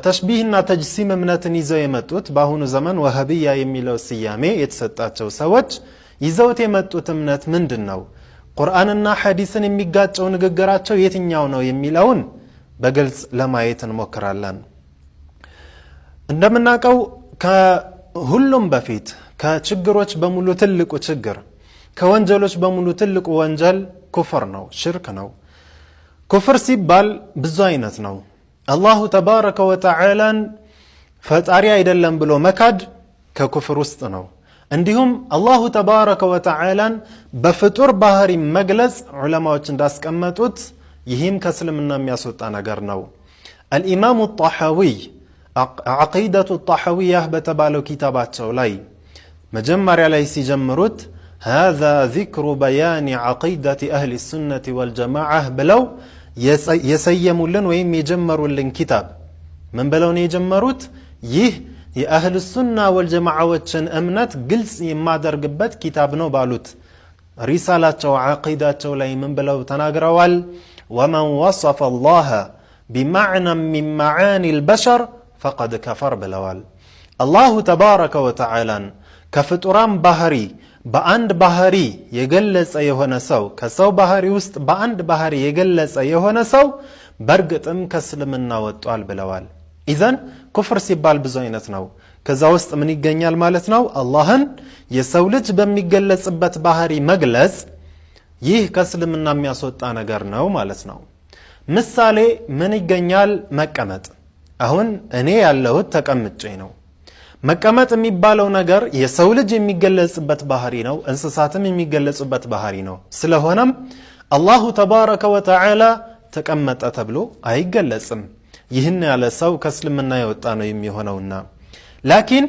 ተሽቢህና ተጅሲም እምነትን ይዘው የመጡት በአሁኑ ዘመን ወሃቢያ የሚለው ስያሜ የተሰጣቸው ሰዎች ይዘውት የመጡት እምነት ምንድነው? ቁርአንና ሐዲስን የሚጋጨው ንግግራቸው የትኛው ነው የሚለውን በግልጽ ለማየት እንሞክራለን። እንደምናውቀው ከሁሉም በፊት ከችግሮች በሙሉ ትልቁ ችግር ከወንጀሎች በሙሉ ትልቁ ወንጀል ኩፍር ነው፣ ሽርክ ነው። ኩፍር ሲባል ብዙ አይነት ነው። አላሁ ተባረከ ወተዓላን ፈጣሪ አይደለም ብሎ መካድ ከኩፍር ውስጥ ነው። እንዲሁም አላሁ ተባረከ ወተዓላን በፍጡር ባህሪ መግለጽ ዑለማዎች እንዳስቀመጡት ይህም ከእስልምና የሚያስወጣ ነገር ነው። አልኢማሙ ጣሐዊ ዓቂደቱ ጣሐዊያህ በተባለው ኪታባቸው ላይ መጀመሪያ ላይ ሲጀምሩት هذا ذكر بيان عقيدة أهل السنة والجماعة بلو يسيمولن ويم يجمرولن كتاب من بلون يجمروت يه የአህል ሱና ወልጀማዓዎችን እምነት ግልጽ የማደርግበት ኪታብ ነው ባሉት ሪሳላቸው ዓቂዳቸው ላይ ምን ብለው ተናግረዋል? ወመን ወصፈ الله بمعنى من معاني البشر فقد كفر ብለዋል። አላሁ ተባረከ ወተዓላን ከፍጡራን ባህሪ በአንድ ባህሪ የገለጸ የሆነ ሰው ከሰው ባህሪ ውስጥ በአንድ ባህሪ የገለጸ የሆነ ሰው በርግጥም ከእስልምና ወጥቷል ብለዋል። ኢዘን ኩፍር ሲባል ብዙ አይነት ነው። ከዛ ውስጥ ምን ይገኛል ማለት ነው? አላህን የሰው ልጅ በሚገለጽበት ባህሪ መግለጽ፣ ይህ ከእስልምና የሚያስወጣ ነገር ነው ማለት ነው። ምሳሌ ምን ይገኛል? መቀመጥ። አሁን እኔ ያለሁት ተቀምጬ ነው። መቀመጥ የሚባለው ነገር የሰው ልጅ የሚገለጽበት ባህሪ ነው፣ እንስሳትም የሚገለጹበት ባህሪ ነው። ስለሆነም አላሁ ተባረከ ወተዓላ ተቀመጠ ተብሎ አይገለጽም። ይህን ያለ ሰው ከእስልምና የወጣ ነው የሚሆነውና ላኪን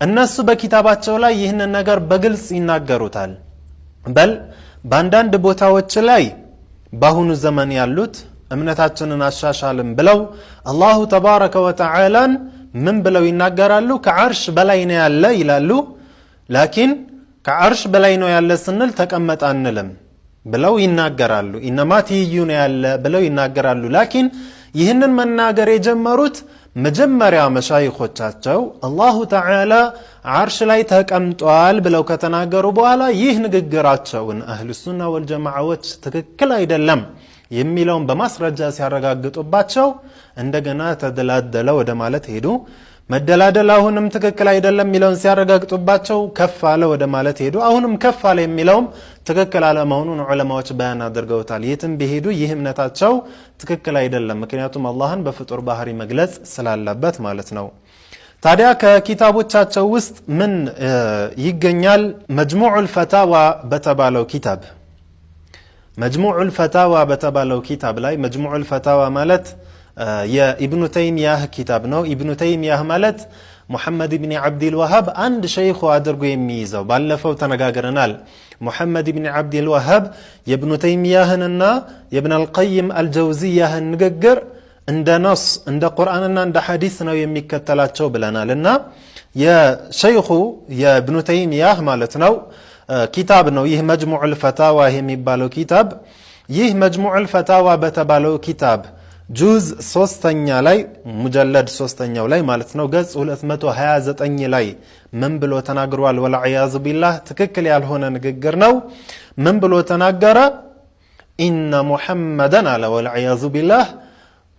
እነሱ በኪታባቸው ላይ ይህንን ነገር በግልጽ ይናገሩታል። በል በአንዳንድ ቦታዎች ላይ በአሁኑ ዘመን ያሉት እምነታችንን አሻሻልም ብለው አላሁ ተባረከ ወተዓላን ምን ብለው ይናገራሉ? ከዓርሽ በላይ ነው ያለ ይላሉ። ላኪን ከዓርሽ በላይ ነው ያለ ስንል ተቀመጠ አንልም ብለው ይናገራሉ። ኢነማ ትይዩ ነው ያለ ብለው ይናገራሉ። ላኪን ይህንን መናገር የጀመሩት መጀመሪያ መሻይኾቻቸው አላሁ ተዓላ ዓርሽ ላይ ተቀምጧል ብለው ከተናገሩ በኋላ ይህ ንግግራቸውን አህሉ ሱና ወልጀማዓዎች ትክክል አይደለም የሚለውን በማስረጃ ሲያረጋግጡባቸው እንደገና ተደላደለ ወደ ማለት ሄዱ። መደላደል አሁንም ትክክል አይደለም የሚለውን ሲያረጋግጡባቸው ከፍ አለ ወደ ማለት ሄዱ። አሁንም ከፍ አለ የሚለውም ትክክል አለመሆኑን ዑለማዎች በያን አድርገውታል። የትም ቢሄዱ ይህ እምነታቸው ትክክል አይደለም፣ ምክንያቱም አላህን በፍጡር ባህሪ መግለጽ ስላለበት ማለት ነው። ታዲያ ከኪታቦቻቸው ውስጥ ምን ይገኛል? መጅሙዑል ፈታዋ በተባለው ኪታብ መጅሙዑል ፈታዋ በተባለው ኪታብ ላይ መጅሙዑል ፈታዋ ማለት የኢብኑ ተይሚያህ ኪታብ ነው። ኢብኑ ተይሚያህ ማለት ሙሐመድ ኢብኑ አብዱል ወሃብ አንድ ሸይኹ አድርጎ የሚይዘው ባለፈው ተነጋግረናል። ሙሐመድ ኢብኑ አብዱል ወሃብ የኢብኑ ተይሚያህንና የኢብኑ አልቀይም አልጀውዚያህን ንግግር እንደ ነስ እንደ ቁርአንና እንደ ሐዲስ ነው የሚከተላቸው ብለናልና የሸይኹ የኢብኑ ተይሚያህ ማለት ነው ኪታብ ነው ይህ መጅሙዑል ፈታዋ የሚባለው ኪታብ። ይህ መጅሙዑል ፈታዋ በተባለው ኪታብ ጁዝ 3ኛ ላይ ሙጀለድ 3ኛው ላይ ማለት ነው ገጽ 229 ላይ ምን ብሎ ተናግሯል? ወልዒያዙ ቢላህ ትክክል ያልሆነ ንግግር ነው። ምን ብሎ ተናገረ? ኢነ ሙሐመደን አለ ወልዒያዙ ቢላህ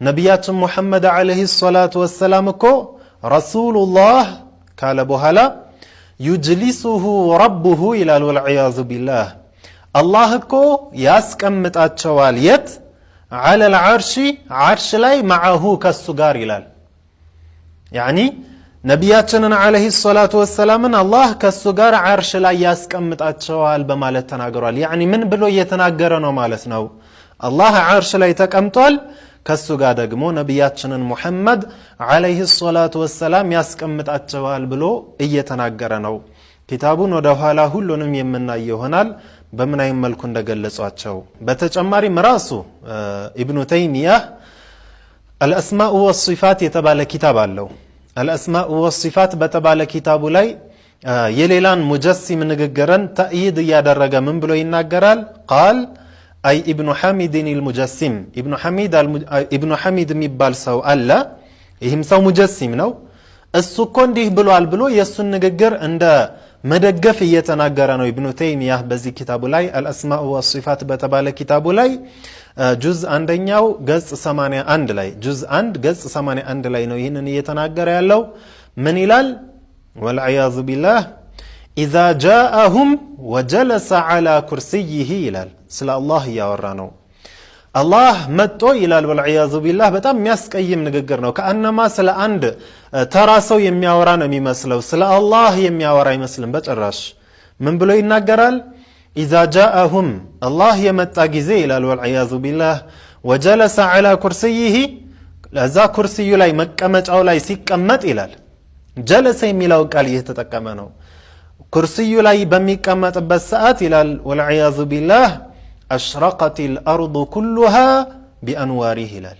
ነቢያችን ሙሐመድ ዓለይሂ ሰላቱ ወሰላም እኮ ረሱሉላህ ካለ በኋላ ዩጅሊሱሁ ረቡሁ ይላል። ወልዒያዙ ቢላህ አላህ እኮ ያስቀምጣቸዋል የት? ዓለል ዓርሺ ዓርሽ ላይ መዓሁ ከሱ ጋር ይላል። ያኒ ነቢያችንን ዓለይሂ ሰላቱ ወሰላምን አላህ ከሱ ጋር ዓርሽ ላይ ያስቀምጣቸዋል በማለት ተናግሯል። ያኒ ምን ብሎ እየተናገረ ነው ማለት ነው? አላህ ዓርሽ ላይ ተቀምጧል፣ ከሱ ጋር ደግሞ ነቢያችንን ሙሐመድ ዓለይሂ ሰላቱ ወሰላም ያስቀምጣቸዋል ብሎ እየተናገረ ነው። ኪታቡን ወደ ኋላ ሁሉንም የምናይ ይሆናል በምን አይነት መልኩ እንደገለጿቸው። በተጨማሪም ራሱ ኢብኑ ተይሚያህ አልአስማኡ ወሲፋት የተባለ ኪታብ አለው። አልአስማኡ ወሲፋት በተባለ ኪታቡ ላይ የሌላን ሙጀሲም ንግግርን ተእይድ እያደረገ ምን ብሎ ይናገራል? ቃል አይ ኢብኑ ሐሚድን አልሙጀሲም ኢብኑ ሐሚድ የሚባል ሰው አለ። ይህም ሰው ሙጀሲም ነው። እሱ እኮ እንዲህ ብሏል ብሎ የእሱን ንግግር እንደ መደገፍ እየተናገረ ነው ኢብኑ ተይሚያህ በዚህ ኪታቡ ላይ አልአስማኡ ወሲፋት በተባለ ኪታቡ ላይ ጁዝ አንደኛው ገጽ 81 ላይ ጁዝ 1 ገጽ 81 ላይ ነው ይህንን እየተናገረ ያለው። ምን ይላል? ወልዒያዙ ቢላህ ኢዛ ጃአሁም ወጀለሰ ዐላ ኩርሲይህ ይላል። ስለ አላህ እያወራ ነው። አላህ መጥቶ ይላል ወልዒያዙ ቢላህ። በጣም የሚያስቀይም ንግግር ነው። ከአነማ ስለ አንድ ተራ ሰው የሚያወራ ነው የሚመስለው። ስለ አላህ የሚያወራ አይመስልም በጭራሽ። ምን ብሎ ይናገራል? ኢዛ ጃአሁም አላህ የመጣ ጊዜ ይላል ወልዒያዙ ቢላህ ወጀለሰ ዐላ ኩርሲይህ ለዛ ኩርሲዩ ላይ መቀመጫው ላይ ሲቀመጥ ይላል። ጀለሰ የሚለው ቃል እየተጠቀመ ነው። ኩርሲዩ ላይ በሚቀመጥበት ሰዓት ይላል ወልዒያዙ ቢላህ አሽረቀት ልአርዱ ኩሉሃ ቢአንዋሪህ ይላል።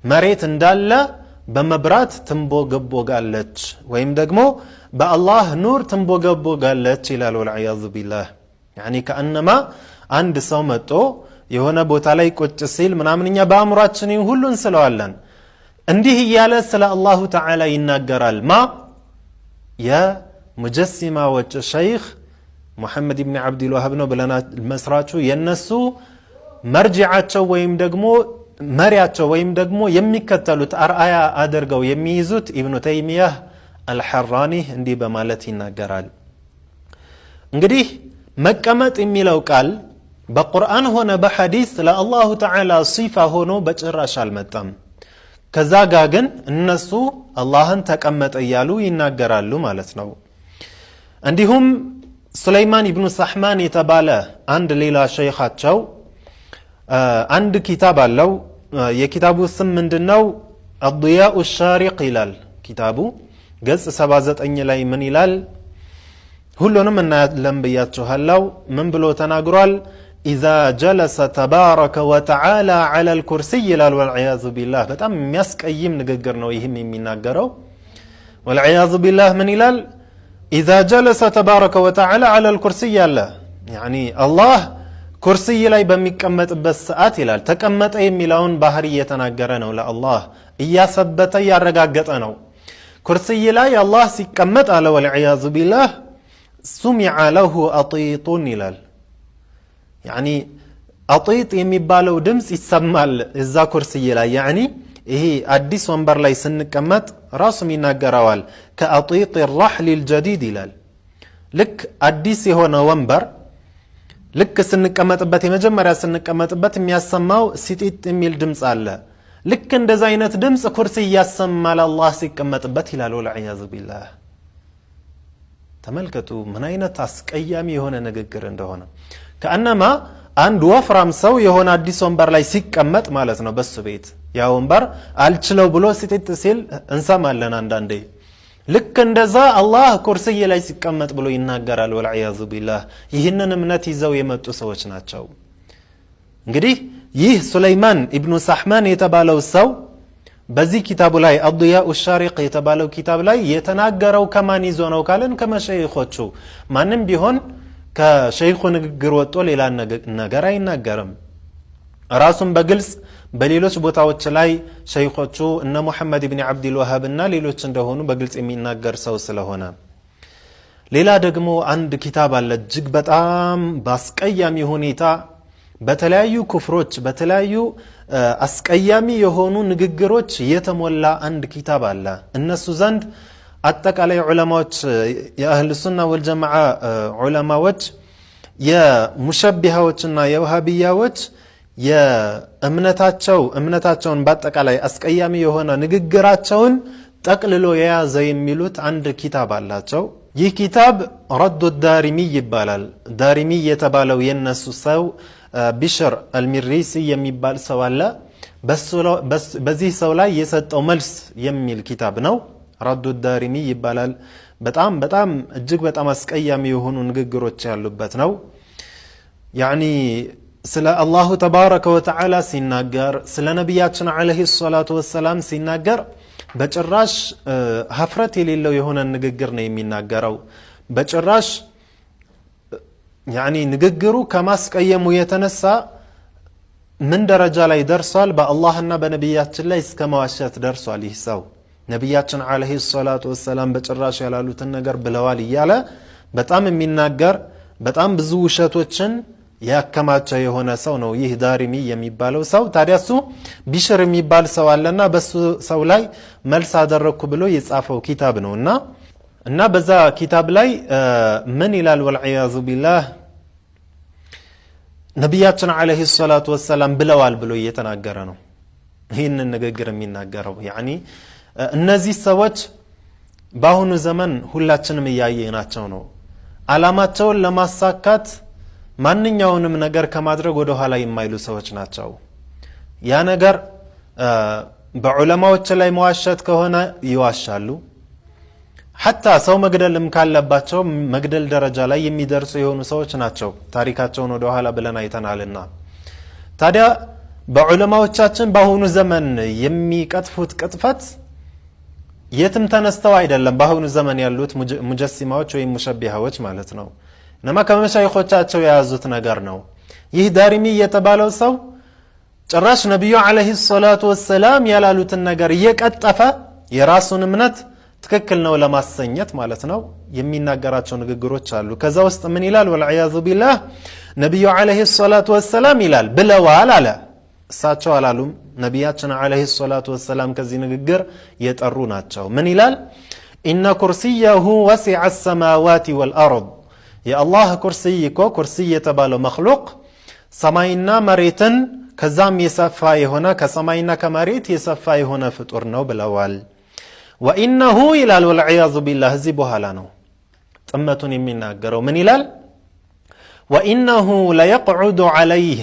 መሬት እንዳለ በመብራት ትንቦገቦጋለች ወይም ደግሞ በአላህ ኑር ትንቦገቦጋለች ይላል ወልዒያዙ ቢላህ። ያኒ ከአነማ አንድ ሰው መጦ የሆነ ቦታ ላይ ቁጭ ሲል ምናምን እኛ በአእምሯችን ሁሉ እንስለዋለን። እንዲህ እያለ ስለ አላሁ ተዓላ ይናገራል። የሙጀሲማዎች ሸይኽ ሙሐመድ ብን ዓብድልዋሃብ ነው ብለናል። መስራቹ የነሱ መርጂዓቸው ወይም ደግሞ መሪያቸው ወይም ደግሞ የሚከተሉት አርአያ አድርገው የሚይዙት ኢብኑ ተይሚያህ አልሐራኒ እንዲህ በማለት ይናገራል። እንግዲህ መቀመጥ የሚለው ቃል በቁርአን ሆነ በሐዲስ ለአላሁ ተዓላ ሲፋ ሆኖ በጭራሽ አልመጣም። ከዛ ጋ ግን እነሱ አላህን ተቀመጠ እያሉ ይናገራሉ ማለት ነው። እንዲሁም ሱለይማን ኢብኑ ሰሕማን የተባለ አንድ ሌላ ሸይኻቸው አንድ ኪታብ አለው። የኪታቡ ስም ምንድነው? አድያኡ ሻሪቅ ይላል ኪታቡ። ገጽ 79 ላይ ምን ይላል? ሁሉንም እናያለን ብያችኋለሁ። ምን ብሎ ተናግሯል? ኢዛ ጀለሰ ተባረከ ወተዓላ ዐላ ልኩርሲይ ይላል ወልዒያዙ ቢላህ። በጣም የሚያስቀይም ንግግር ነው ይህም የሚናገረው። ወልዒያዙ ቢላህ ምን ይላል? ኢዛ ጀለሰ ተባረከ ወተዓላ ዐላ ልኩርሲይ አለ። ያኒ አላህ ኩርሲይ ላይ በሚቀመጥበት ሰዓት ይላል። ተቀመጠ የሚለውን ባህሪ እየተናገረ ነው። ለአላህ እያሰበተ እያረጋገጠ ነው። ኩርሲይ ላይ አላህ ሲቀመጥ አለ ወልዒያዙ ቢላህ ሱሚዐ ለሁ አጢጡን ይላል። ያኒ አጢጥ የሚባለው ድምፅ ይሰማል እዛ ኩርሲይ ላይ። ያኒ ይሄ አዲስ ወንበር ላይ ስንቀመጥ ራሱም ይናገረዋል። ከአጢጥ ራሕል ልጀዲድ ይላል። ልክ አዲስ የሆነ ወንበር ልክ ስንቀመጥበት የመጀመሪያ ስንቀመጥበት የሚያሰማው ሲጢጥ የሚል ድምፅ አለ። ልክ እንደዛ አይነት ድምፅ ኩርሲይ ያሰማል አላህ ሲቀመጥበት ይላል ወልዒያዙ ቢላህ። ተመልከቱ ምን አይነት አስቀያሚ የሆነ ንግግር እንደሆነ። ከአነማ አንድ ወፍራም ሰው የሆነ አዲስ ወንበር ላይ ሲቀመጥ ማለት ነው በሱ ቤት ያ ወንበር አልችለው ብሎ ሲጥጥ ሲል እንሰማለን አንዳንዴ። ልክ እንደዛ አላህ ኩርሲይ ላይ ሲቀመጥ ብሎ ይናገራል ወልዒያዙ ቢላህ። ይህንን እምነት ይዘው የመጡ ሰዎች ናቸው። እንግዲህ ይህ ሱለይማን ኢብኑ ሰሕማን የተባለው ሰው በዚህ ኪታቡ ላይ አድያኡ ሻሪቅ የተባለው ኪታብ ላይ የተናገረው ከማን ይዞ ነው ካለን ከመሸይኾቹ። ማንም ቢሆን ከሸይኹ ንግግር ወጥቶ ሌላ ነገር አይናገርም። ራሱን በግልጽ በሌሎች ቦታዎች ላይ ሸይኾቹ እነ ሙሐመድ ብን ዓብድልዋሃብ እና ሌሎች እንደሆኑ በግልጽ የሚናገር ሰው ስለሆነ። ሌላ ደግሞ አንድ ኪታብ አለ እጅግ በጣም በአስቀያሚ ሁኔታ በተለያዩ ኩፍሮች በተለያዩ አስቀያሚ የሆኑ ንግግሮች የተሞላ አንድ ኪታብ አለ እነሱ ዘንድ። አጠቃላይ ዑለማዎች የአህል ሱና ወልጀማዓ ዑለማዎች የሙሸቢሃዎችና የውሃቢያዎች እምነታቸውን በአጠቃላይ አስቀያሚ የሆነ ንግግራቸውን ጠቅልሎ የያዘ የሚሉት አንድ ኪታብ አላቸው። ይህ ኪታብ ረዱ ዳሪሚ ይባላል። ዳሪሚ የተባለው የነሱ ሰው ቢሽር አልሚሪሲ የሚባል ሰው አለ። በዚህ ሰው ላይ የሰጠው መልስ የሚል ኪታብ ነው። ረዱ ዳሪሚ ይባላል። በጣም እጅግ በጣም አስቀያሚ የሆኑ ንግግሮች ያሉበት ነው። ያኒ ስለ አላሁ ተባረከ ወተዓላ ሲናገር፣ ስለ ነቢያችን ዓለይሂ ሰላቱ ወሰላም ሲናገር በጭራሽ ሀፍረት የሌለው የሆነ ንግግር ነው የሚናገረው። በጭራሽ ያኒ ንግግሩ ከማስቀየሙ የተነሳ ምን ደረጃ ላይ ደርሷል? በአላህና በነቢያችን ላይ እስከ መዋሸት ደርሷል። ይህ ሰው ነቢያችን አለይሂ ሰላቱ ወሰላም በጭራሽ ያላሉትን ነገር ብለዋል እያለ በጣም የሚናገር በጣም ብዙ ውሸቶችን ያከማቸ የሆነ ሰው ነው ይህ ዳሪሚ የሚባለው ሰው። ታዲያ እሱ ቢሽር የሚባል ሰው አለና በሱ ሰው ላይ መልስ አደረኩ ብሎ የጻፈው ኪታብ ነውና እና በዛ ኪታብ ላይ ምን ይላል? ወልዒያዙ ቢላህ ነቢያችን አለይሂ ሰላቱ ወሰላም ብለዋል ብሎ እየተናገረ ነው ይህንን ንግግር የሚናገረው። ያኒ እነዚህ ሰዎች በአሁኑ ዘመን ሁላችንም እያየናቸው ነው። ዓላማቸውን ለማሳካት ማንኛውንም ነገር ከማድረግ ወደ ኋላ የማይሉ ሰዎች ናቸው። ያ ነገር በዑለማዎች ላይ መዋሸት ከሆነ ይዋሻሉ። ሐታ ሰው መግደልም ካለባቸው መግደል ደረጃ ላይ የሚደርሱ የሆኑ ሰዎች ናቸው። ታሪካቸውን ወደ ኋላ ብለን አይተናልና ታዲያ በዑለማዎቻችን በአሁኑ ዘመን የሚቀጥፉት ቅጥፈት የትም ተነስተው አይደለም። በአሁኑ ዘመን ያሉት ሙጀሲማዎች ወይም ሙሸቢሃዎች ማለት ነው። ነማ ከመሻይኾቻቸው የያዙት ነገር ነው። ይህ ዳሪሚ የተባለው ሰው ጭራሽ ነብዩ አለይሂ ሰላቱ ወሰላም ያላሉትን ነገር እየቀጠፈ የራሱን እምነት ትክክል ነው ለማሰኘት ማለት ነው የሚናገራቸው ንግግሮች አሉ። ከዛ ውስጥ ምን ይላል? ወልዒያዙ ቢላህ ነብዩ አለይሂ ሰላቱ ወሰላም ይላል ብለዋል አለ። እሳቸው አላሉም። ነቢያችን አለይሂ ሰላቱ ወሰላም ከዚህ ንግግር የጠሩ ናቸው። ምን ይላል? ኢነ ኩርሲየሁ ወሲዐ አሰማዋት ወልአርድ የአላህ ኩርሲይ እኮ ኩርሲይ የተባለው መክሉቅ ሰማይና መሬትን ከዛም የሰፋ የሆነ ከሰማይና ከመሬት የሰፋ የሆነ ፍጡር ነው ብለዋል። ወኢነሁ ይላል ወልዒያዙ ቢላህ እዚህ በኋላ ነው ጥመቱን የሚናገረው። ምን ይላል? ወኢነሁ ለየቅዑዱ ዐለይህ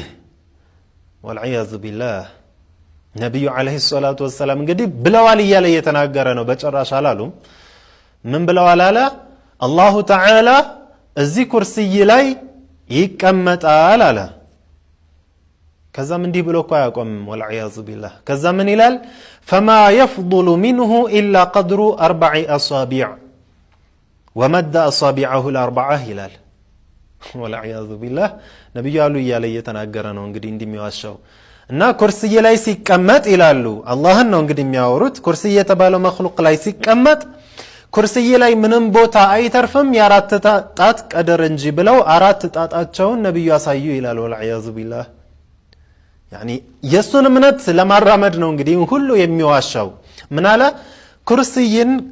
ወልዒያዙ ቢላህ ነቢዩ አለይሂ ሰላቱ ወሰላም እንግዲህ ብለዋል እያለ እየተናገረ ነው። በጭራሽ አላሉም። ምን ብለዋል አለ? አላሁ ተዓላ እዚህ ኩርሲይ ላይ ይቀመጣል አለ። ከዛም እንዲህ ብሎ እኮ አያቆምም። ወልዒያዙ ቢላህ ከዛ ምን ይላል? ፈማ የፍضሉ ሚንሁ ኢላ ቀድሩ 4 አሳቢዕ ወመደ አሳቢዐሁ ል4 ይላል። ወልዒያዙ ቢላህ ነቢዩ አሉ እያለ እየተናገረ ነው እንግዲህ እንደሚዋሻው እና ኩርሲይ ላይ ሲቀመጥ ይላሉ። አላህን ነው እንግዲህ የሚያወሩት። ኩርሲይ የተባለው መክሉቅ ላይ ሲቀመጥ ኩርሲይ ላይ ምንም ቦታ አይተርፍም የአራት ጣት ቀደር እንጂ ብለው 4 ጣጣቸውን ነብዩ ያሳዩ ይላል። ወልዒያዙ ቢላህ ያኒ የሱን እምነት ለማራመድ ነው እንግዲህ ሁሉ የሚዋሻው። ምን አለ?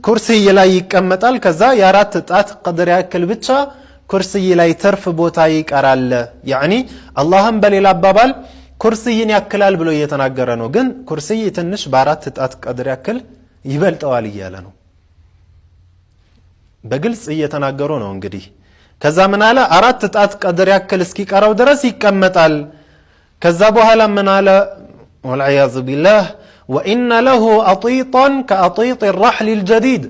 ኩርሲይ ላይ ይቀመጣል። ከዛ የአራት ጣት ቀደር ያክል ብቻ ኩርሲይ ላይ ትርፍ ቦታ ይቀራል። ያኒ አላህም በሌላ አባባል ኩርሲይን ያክላል ብሎ እየተናገረ ነው። ግን ኩርሲይ ትንሽ በ4 ጣት ቀድር ያክል ይበልጠዋል እያለ ነው። በግልጽ እየተናገሩ ነው እንግዲህ። ከዛ ምን አለ? 4 ጣት ቀድር ያክል እስኪቀረው ድረስ ይቀመጣል። ከዛ በኋላ ምን አለ? ወልዒያዙ ቢላህ ወኢነ ለሁ አጢጣን ከአጢጥ الرحل الجديد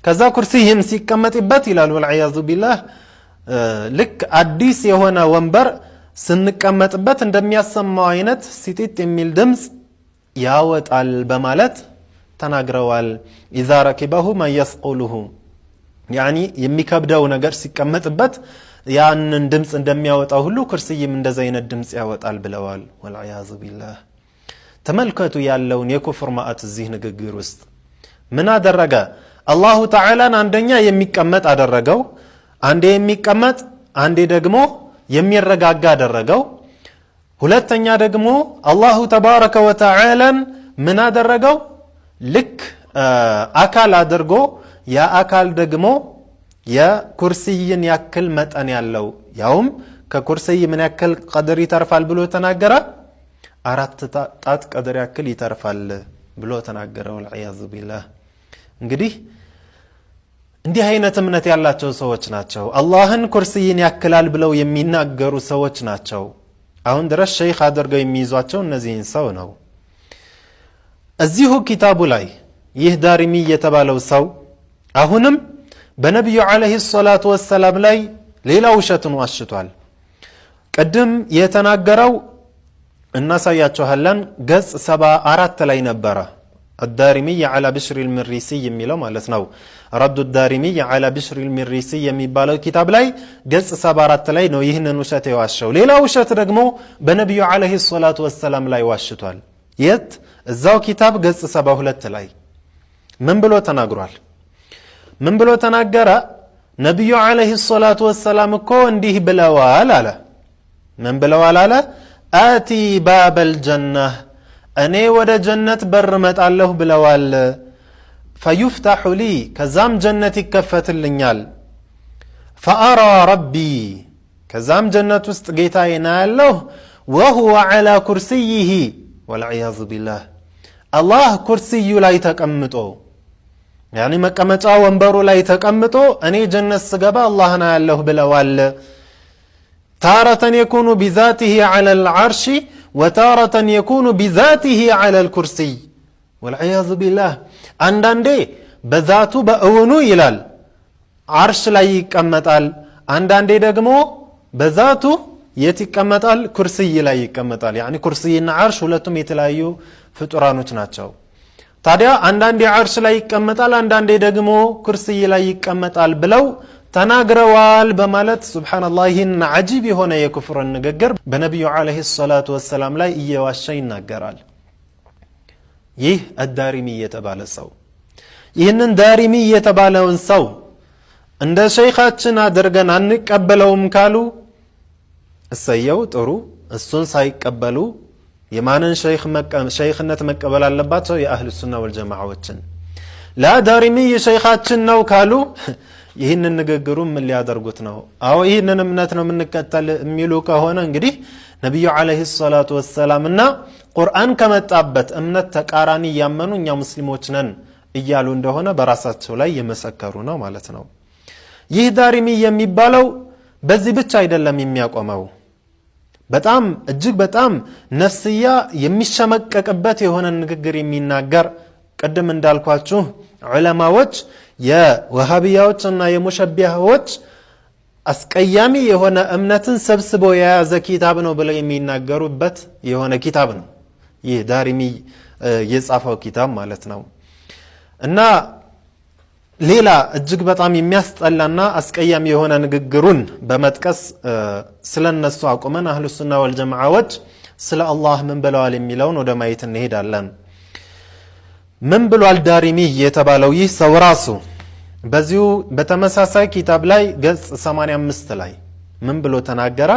ከዛ ኩርሲይም ሲቀመጥበት ይላል። ወልዒያዙ ቢላህ ልክ አዲስ የሆነ ወንበር ስንቀመጥበት እንደሚያሰማው አይነት ሲጢጥ የሚል ድምፅ ያወጣል በማለት ተናግረዋል። ኢዛ ረኪበሁ መን የስቁሉሁ ያኒ የሚከብደው ነገር ሲቀመጥበት ያንን ድምፅ እንደሚያወጣው ሁሉ ኩርሲይም እንደዛ አይነት ድምፅ ያወጣል ብለዋል። ወልዒያዙ ቢላህ ተመልከቱ ያለውን የኩፍር ማዕት እዚህ ንግግር ውስጥ። ምን አደረገ? አላሁ ተዓላን አንደኛ የሚቀመጥ አደረገው። አንዴ የሚቀመጥ አንዴ ደግሞ የሚረጋጋ አደረገው። ሁለተኛ ደግሞ አላሁ ተባረከ ወተዓላን ምን አደረገው? ልክ አካል አድርጎ ያ አካል ደግሞ የኩርሲይን ያክል መጠን ያለው ያውም ከኩርሲይ ምን ያክል ቀድር ይተርፋል ብሎ ተናገረ? 4 ጣት ቀድር ያክል ይተርፋል ብሎ ተናገረ። ወልዒያዙ ቢላህ እንግዲህ እንዲህ አይነት እምነት ያላቸው ሰዎች ናቸው አላህን ኩርሲይን ያክላል ብለው የሚናገሩ ሰዎች ናቸው። አሁን ድረስ ሸይኽ አድርገው የሚይዟቸው እነዚህን ሰው ነው። እዚሁ ኪታቡ ላይ ይህ ዳሪሚ የተባለው ሰው አሁንም በነቢዩ አለይሂ ሰላቱ ወሰላም ላይ ሌላ ውሸትን ዋሽቷል። ቅድም የተናገረው እናሳያችኋለን ገጽ 74 ላይ ነበረ። الدارمي على بشر المريسي የሚለው ማለት ነው رد الدارمي على بشر المريسي የሚባለው ኪታብ ላይ ገጽ 74 ላይ ነው ይህንን ውሸት የዋሸው ሌላ ውሸት ደግሞ በነብዩ አለይሂ ሰላቱ ወሰለም ላይ ዋሽቷል የት እዛው ኪታብ ገጽ 72 ላይ ምን ብሎ ተናግሯል ምን ብሎ ተናገረ ነብዩ አለይሂ ሰላቱ ወሰለም እኮ እንዲህ ብለዋል አለ ምን ብለዋል አለ አቲ ባበል ጀነህ እኔ ወደ ጀነት በር መጣለሁ ብለዋል فيفتح لي ከዛም ጀነት ይከፈትልኛል فأرى ربي ከዛም ጀነት ውስጥ ጌታዬን አያለሁ وهو على كرسيه والعياذ بالله الله ኩርሲዩ ላይ ተቀምጦ يعني መቀመጫ ወንበሩ ላይ ተቀምጦ እኔ ጀነት ስገባ አላህን አያለሁ ብለዋል تارة يكون بذاته على العرش وتارة يكون بذاته على الكرسي والعياذ بالله አንዳንዴ በዛቱ በእውኑ ይላል አርሽ ላይ ይቀመጣል አንዳንዴ ደግሞ በዛቱ የት ይቀመጣል ኩርሲይ ላይ ይቀመጣል يعني ኩርሲይና አርሽ ሁለቱም የተለያዩ ፍጡራኖች ናቸው ታዲያ አንዳንዴ አርሽ ላይ ይቀመጣል አንዳንዴ ደግሞ ኩርሲይ ላይ ይቀመጣል ብለው ተናግረዋል በማለት ሱብሃንአላህ ይህን አጂብ የሆነ የኩፍር ንግግር በነብዩ አለይሂ ሰላቱ ወሰለም ላይ እየዋሸ ይናገራል ይህ አዳሪሚ የተባለ ሰው ይህንን ዳሪሚ የተባለውን ሰው እንደ ሸይኻችን አድርገን አንቀበለውም ካሉ እሰየው ጥሩ እሱን ሳይቀበሉ የማንን ሸይኽነት መቀበል አለባቸው የአህሉ ሱና ወልጀማዓዎችን ላ ዳሪሚ ሸይኻችን ነው ካሉ ይህንን ንግግሩ ምን ሊያደርጉት ነው አው ይህንን እምነት ነው የምንከተል የሚሉ ከሆነ እንግዲህ ነብዩ አለይሂ ሰላቱ ወሰላምና ቁርአን ከመጣበት እምነት ተቃራኒ ያመኑ እኛ ሙስሊሞች ነን እያሉ እንደሆነ በራሳቸው ላይ የመሰከሩ ነው ማለት ነው ይህ ዳሪሚ የሚባለው በዚህ ብቻ አይደለም የሚያቆመው በጣም እጅግ በጣም ነፍስያ የሚሸመቀቅበት የሆነ ንግግር የሚናገር ቅድም እንዳልኳችሁ ዑለማዎች የወሃቢያዎችና የሙሸቢሃዎች አስቀያሚ የሆነ እምነትን ሰብስቦ የያዘ ኪታብ ነው ብለው የሚናገሩበት የሆነ ኪታብ ነው ይህ ዳሪሚ የጻፈው ኪታብ ማለት ነው እና ሌላ እጅግ በጣም የሚያስጠላና አስቀያሚ የሆነ ንግግሩን በመጥቀስ ስለነሱ አቁመን አህሉ ሱና ወልጀማዓዎች ስለ አላህ ምን ብለዋል የሚለውን ወደ ማየት እንሄዳለን ምን ብሏል ዳሪሚ የተባለው ይህ ሰው ራሱ በዚሁ በተመሳሳይ ኪታብ ላይ ገጽ 85 ላይ ምን ብሎ ተናገረ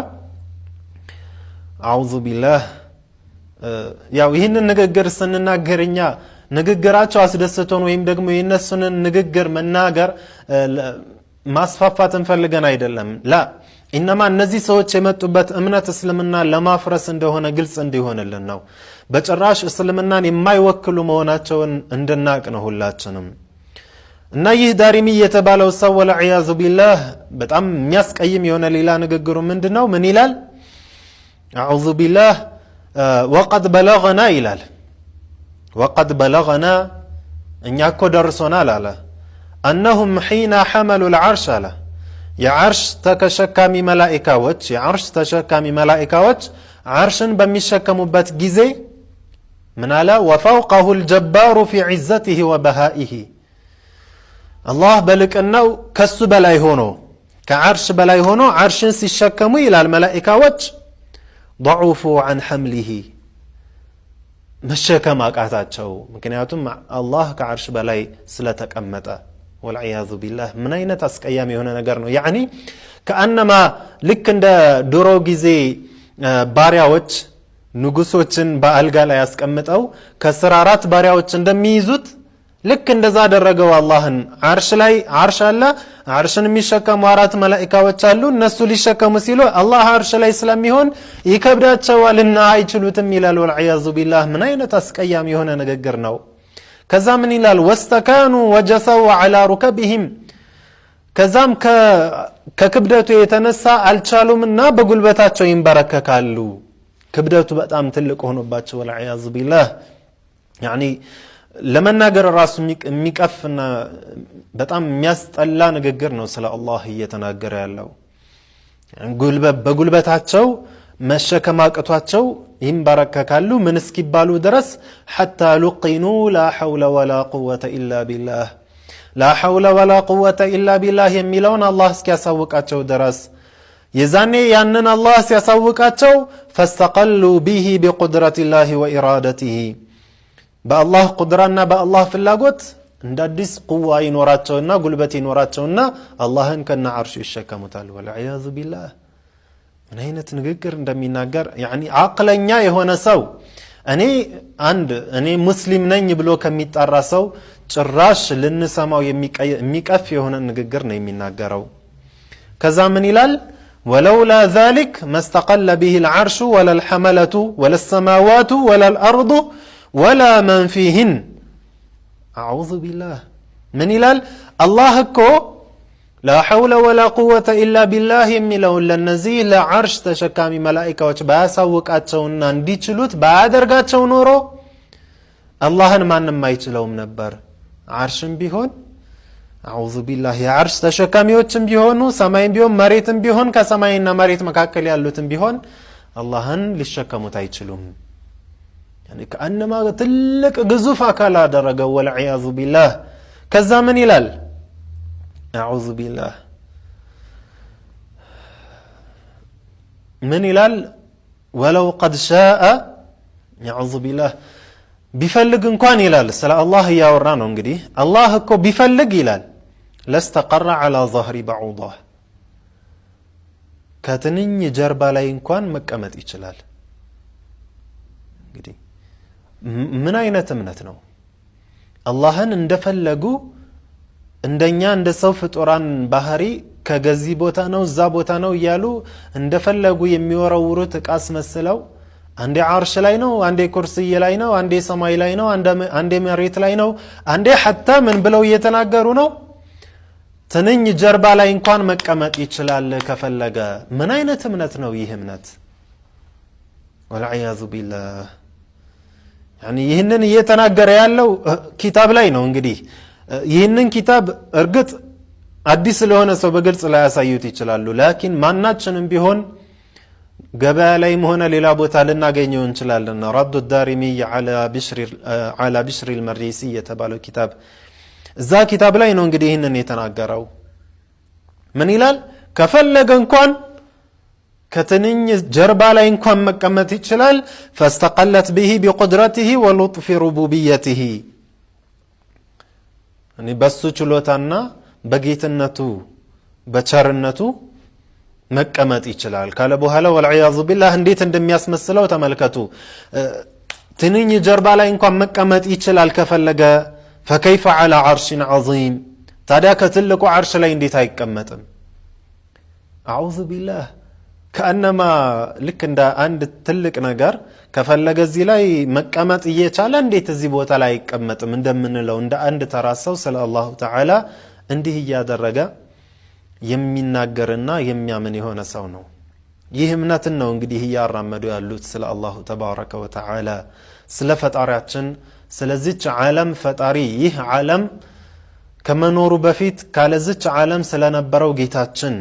አዑዙ ቢላህ ያው ይህንን ንግግር ስንናገርኛ ንግግራቸው አስደስቶን ወይም ደግሞ የነሱን ንግግር መናገር ማስፋፋት እንፈልገን አይደለም ላ ኢነማ እነዚህ ሰዎች የመጡበት እምነት እስልምና ለማፍረስ እንደሆነ ግልጽ እንዲሆንልን ነው በጭራሽ እስልምናን የማይወክሉ መሆናቸውን እንድናቅ ነው ሁላችንም እና ይህ ዳሪሚ የተባለው ሰው ወልዒያዙ ቢላህ በጣም የሚያስቀይም የሆነ ሌላ ንግግሩ ምንድነው ምን ይላል አዑዙ ቢላህ ወቀድ በለገና ይላል ወቀድ በለገና እኛ እኮ ደርሶናል አለ أنهم حين حملوا العرش على የዓርሽ ተሸካሚ መላእክቶች የዓርሽ ተሸካሚ መላእክቶች ዓርሽን በሚሸከሙበት ጊዜ ምን አለ وفوقه الجبار في عزته وبهائه الله በልቅናው ከሱ በላይ ሆኖ ከዓርሽ በላይ ሆኖ ዓርሽን ሲሸከሙ ይላል መላእክቶች ضعفوا عن حمله መሸከም አቃታቸው ምክንያቱም አላህ ከዓርሽ በላይ ስለተቀመጠ والعياذ بالله من أين تسقيام هنا نجارنو يعني كأنما لك عند درو جزي بارياوتش نجوسوتشن بألقى لا يسكمت أو كسرارات بارياوتشن دميزوت لك عند زاد الرجوا اللهن عرش لاي عرش الله عرشن ميشكا مارات ملائكة وتشالو الناس اللي شكا مسيلو الله عرش لا إسلامي هون يكبرات شوالنا عيشلو تميلال والعياذ بالله من أين تسقيام هنا نجارنو كزام نيلال واستكانوا وجثوا على ركبهم كزام ككبدته يتنسى الچالو منا بغلبتاچو ينبرككالو كبدته በጣም ትልቅ ሆኖባቸው والعياذ بالله يعني ለመናገር ራሱ የሚቀፍና በጣም የሚያስጠላ ንግግር ነው ስለ አላህ እየተናገረ ያለው በጉልበታቸው መሸከም አቅቷቸው ይንበረከካሉ ምን እስኪባሉ ድረስ حتى لقنوا لا حول ولا قوة إلا بالله لا حول ولا قوة إلا بالله የሚለውን አላህ እስኪያሳውቃቸው ድረስ የዛኔ ያንን አላህ ሲያሳውቃቸው فاستقلوا به بقدرة الله وإرادته በአላህ ቁድራና በአላህ ፍላጎት እንዳዲስ ቁዋ ይኖራቸውና ጉልበት ይኖራቸውና አላህን ከነ አርሹ ይሸከሙታል ወልዒያዙ ቢላህ ምን አይነት ንግግር እንደሚናገር ያኒ አቅለኛ የሆነ ሰው እኔ ሙስሊም ነኝ ብሎ ከሚጣራ ሰው ጭራሽ ልንሰማው የሚቀፍ የሆነ ንግግር ነው የሚናገረው ከዛ ምን ይላል ولولا ذلك ما استقل به العرش ولا الحملة ولا السماوات ولا الأرض ولا من فيهن أعوذ بالله من ይላል الله እኮ لا حول ولا قوة إلا بالله የሚለውን ለነዚህ ለዓርሽ ተሸካሚ መላእክቶች ባያሳውቃቸውና እንዲችሉት ባያደርጋቸው ኖሮ አላህን ማንም አይችለውም ነበር ዓርሽም ቢሆን አዑዙ ቢላህ የዓርሽ ተሸካሚዎችም ቢሆኑ ሰማይም ቢሆን መሬትም ቢሆን ከሰማይና መሬት መካከል ያሉትም ቢሆን አላህን ሊሸከሙት አይችሉም يعني كأنما ትልቅ ግዙፍ አካል አደረገው ወልዒያዙ ቢላህ ከዛ ምን ይላል أعوذ بالله من ይላል ولو قد شاء أعوذ بالله ቢፈልግ እንኳን ይላል ስለ አላህ ያወራ ነው እንግዲህ አላህ እኮ ቢፈልግ ይላል لاستقر على ظهر بعوضة ከትንኝ ጀርባ ላይ እንኳን መቀመጥ ይችላል እንግዲህ ምን አይነት እምነት ነው አላህን እንደፈለጉ እንደኛ እንደ ሰው ፍጡራን ባህሪ ከገዚ ቦታ ነው እዛ ቦታ ነው እያሉ እንደፈለጉ የሚወረውሩት ቃስ መስለው አንዴ ዓርሽ ላይ ነው አንዴ ኩርሲይ ላይ ነው አንዴ ሰማይ ላይ ነው አንዴ መሬት ላይ ነው አንዴ حتى ምን ብለው እየተናገሩ ነው ትንኝ ጀርባ ላይ እንኳን መቀመጥ ይችላል ከፈለገ ምን አይነት እምነት ነው ይህ እምነት ወልዒያዙ ቢላህ يعني ይህንን እየተናገረ ያለው ኪታብ ላይ ነው እንግዲህ ይህንን ኪታብ እርግጥ አዲስ ስለሆነ ሰው በግልጽ ላይ ያሳዩት ይችላሉ ላኪን ማናችንም ቢሆን ገበያ ላይም ሆነ ሌላ ቦታ ልናገኘው እንችላለን ረዱ الدارمي على بشر المريسي የተባለው ኪታብ እዛ ኪታብ ላይ ነው እንግዲህ ይህንን የተናገረው ምን ይላል ከፈለገ እንኳን ከትንኝ ጀርባ ላይ እንኳን መቀመጥ ይችላል فاستقلت به بقدرته ولطف ربوبيته እኔ በሱ ችሎታና በጌትነቱ በቸርነቱ መቀመጥ ይችላል ካለ በኋላ ወልዒያዙ ቢላህ እንዴት እንደሚያስመስለው ተመልከቱ ትንኝ ጀርባ ላይ እንኳን መቀመጥ ይችላል ከፈለገ فكيف على عرش عظيم ታዲያ ከትልቁ ዓርሽ ላይ እንዴት አይቀመጥም أعوذ بالله كأنما ልክ እንደ አንድ ትልቅ ነገር ከፈለገ እዚህ ላይ መቀመጥ እየቻለ እንዴት እዚህ ቦታ ላይ አይቀመጥም እንደምንለው እንደ አንድ ተራሰው ስለ አላህ ተዓላ እንዲህ ያደረገ የሚናገርና የሚያምን የሆነ ሰው ነው ይህ እምነትን ነው እንግዲህ ያራመዱ ያሉት ስለ አላህ ተባረከ ወተዓላ ስለ ፈጣሪያችን ስለዚች ዓለም ፈጣሪ ይህ ዓለም ከመኖሩ በፊት ካለዚች ዓለም ስለነበረው ጌታችን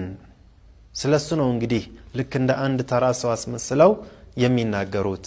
ስለሱ ነው እንግዲህ ልክ እንደ አንድ ተራሰው አስመስለው የሚናገሩት